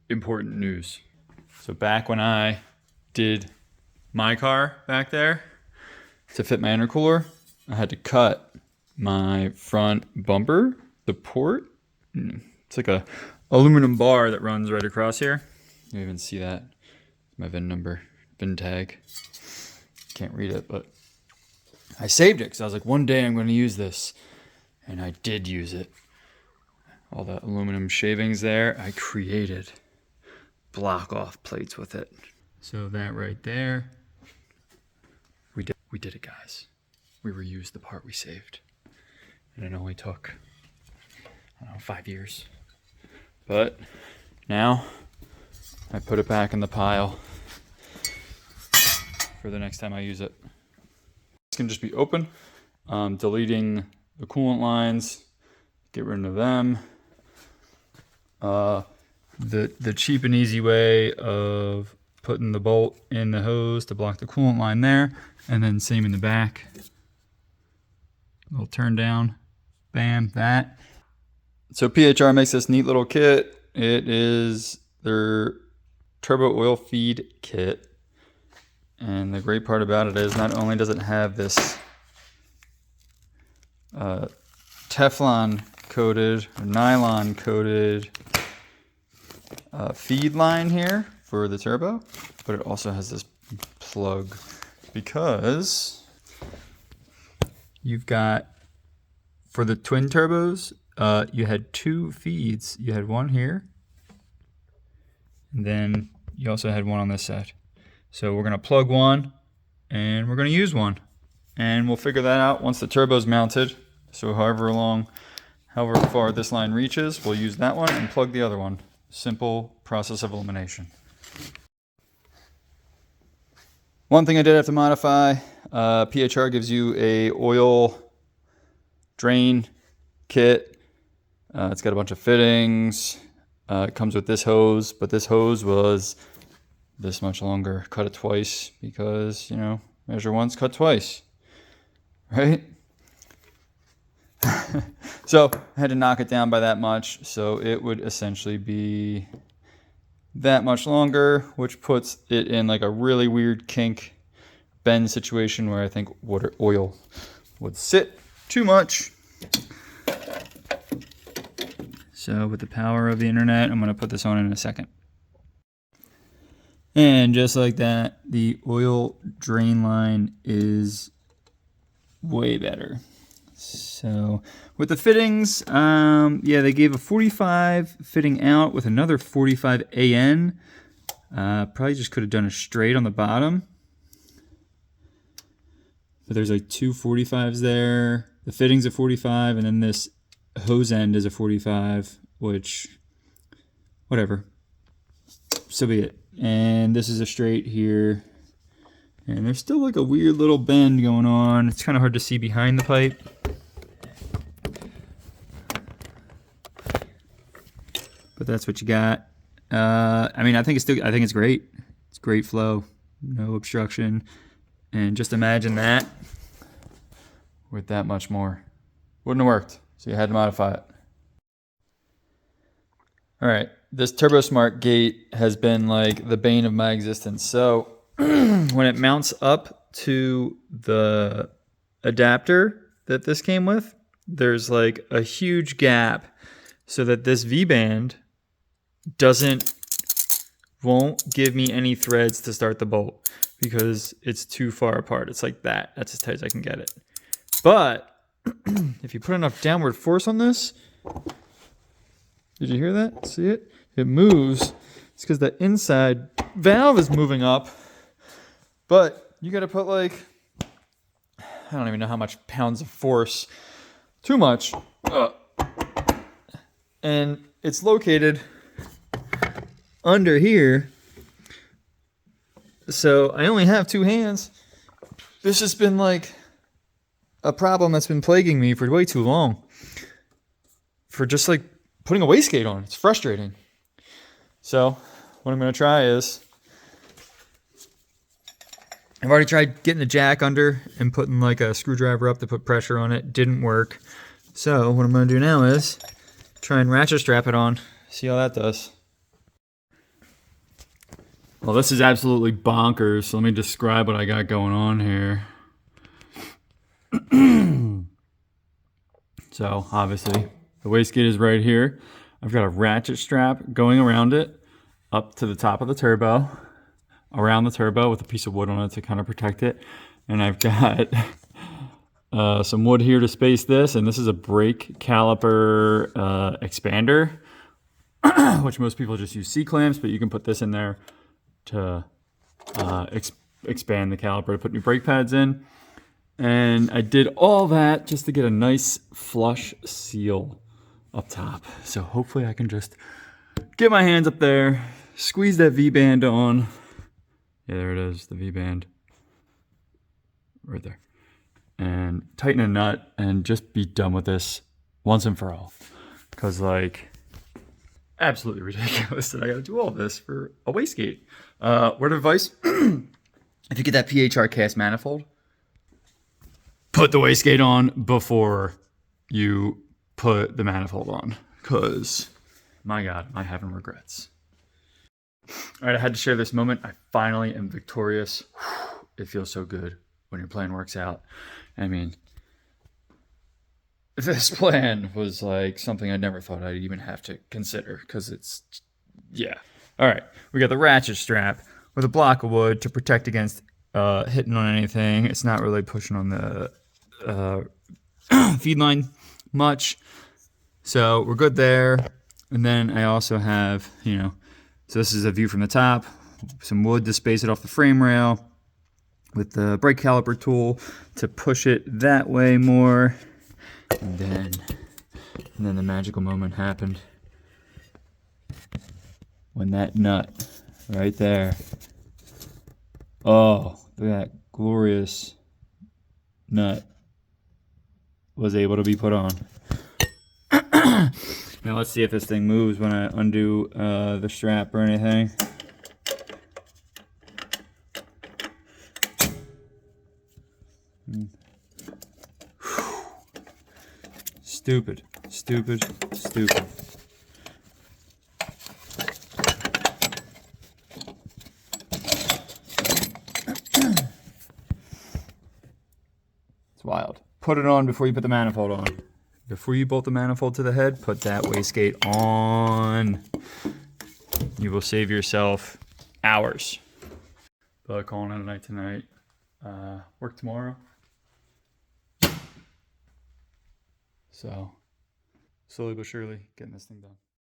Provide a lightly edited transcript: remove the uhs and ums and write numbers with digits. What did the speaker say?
important news. So back when I did my car back there to fit my intercooler, I had to cut my front bumper, the port. It's like a aluminum bar that runs right across here. You even see that. My VIN number, VIN tag. Can't read it, but I saved it because I was like, one day I'm going to use this. And I did use it. All the aluminum shavings there, I created block off plates with it. So that right there, we did it, guys. We reused the part we saved. And it only took, I don't know, 5 years. But now I put it back in the pile for the next time I use it. It's gonna just be open, deleting the coolant lines, get rid of them. The cheap and easy way of putting the bolt in the hose to block the coolant line there, and then same in the back. Little turn down, bam, that. So PHR makes this neat little kit. It is their turbo oil feed kit. And the great part about it is not only does it have this Teflon coated or nylon coated feed line here for the turbo, but it also has this plug because you've got, for the twin turbos, you had two feeds. You had one here, and then you also had one on this side. So we're gonna plug one and we're gonna use one, and we'll figure that out once the turbo's mounted. So however far this line reaches, we'll use that one and plug the other one. Simple process of elimination. One thing I did have to modify, PHR gives you a oil drain kit. It's got a bunch of fittings. It comes with this hose, but this hose was this much longer. Cut it twice because, you know, measure once, cut twice, right? So I had to knock it down by that much, so it would essentially be that much longer, which puts it in like a really weird kink bend situation where I think oil would sit too much. So with the power of the internet, I'm going to put this on in a second. And just like that, the oil drain line is way better. So with the fittings, yeah, they gave a 45 fitting out with another 45 AN. Probably just could have done a straight on the bottom. But there's like two 45s there. The fitting's a 45, and then this hose end is a 45, which, whatever. So be it. And this is a straight here. And there's still like a weird little bend going on. It's kind of hard to see behind the pipe. But that's what you got. I mean, I think it's great. It's great flow, no obstruction. And just imagine that with that much more. Wouldn't have worked, so you had to modify it. All right, this TurboSmart gate has been like the bane of my existence. So when it mounts up to the adapter that this came with, there's like a huge gap so that this V-band won't give me any threads to start the bolt because it's too far apart. It's like that. That's as tight as I can get it. But if you put enough downward force on this, did you hear that? See it? It moves. It's because the inside valve is moving up. But you got to put like, I don't even know how much pounds of force. Too much. And it's located under here. So I only have two hands. This has been like a problem that's been plaguing me for way too long. For just like putting a wastegate on. It's frustrating. So what I'm going to try is, I've already tried getting the jack under and putting like a screwdriver up to put pressure on it. Didn't work. So what I'm going to do now is try and ratchet strap it on. See how that does. Well, this is absolutely bonkers. So let me describe what I got going on here. So obviously the wastegate is right here. I've got a ratchet strap going around it up to the top of the turbo, around the turbo with a piece of wood on it to kind of protect it. And I've got some wood here to space this, and this is a brake caliper expander, which most people just use C-clamps, but you can put this in there to expand the caliper to put new brake pads in. And I did all that just to get a nice flush seal up top. So hopefully I can just get my hands up there, squeeze that V-band on. Yeah, there it is, the V-band. Right there. And tighten a nut and just be done with this once and for all. Because, like, absolutely ridiculous that I gotta do all this for a wastegate. Word of advice, if you get that PHR cast manifold, put the wastegate on before you put the manifold on. Because, my God, am I having regrets. All right, I had to share this moment. I finally am victorious. It feels so good when your plan works out. I mean, this plan was like something I never thought I'd even have to consider because it's, yeah. All right, we got the ratchet strap with a block of wood to protect against hitting on anything. It's not really pushing on the feed line much. So we're good there. And then I also have, so this is a view from the top, some wood to space it off the frame rail with the brake caliper tool to push it that way more. And then the magical moment happened when that nut right there, oh, that glorious nut was able to be put on. Now let's see if this thing moves when I undo the strap or anything. Stupid, stupid, stupid. It's wild. Put it on before you put the manifold on. Before you bolt the manifold to the head, put that wastegate on. You will save yourself hours. But calling it a night tonight. Work tomorrow. So, slowly but surely, getting this thing done.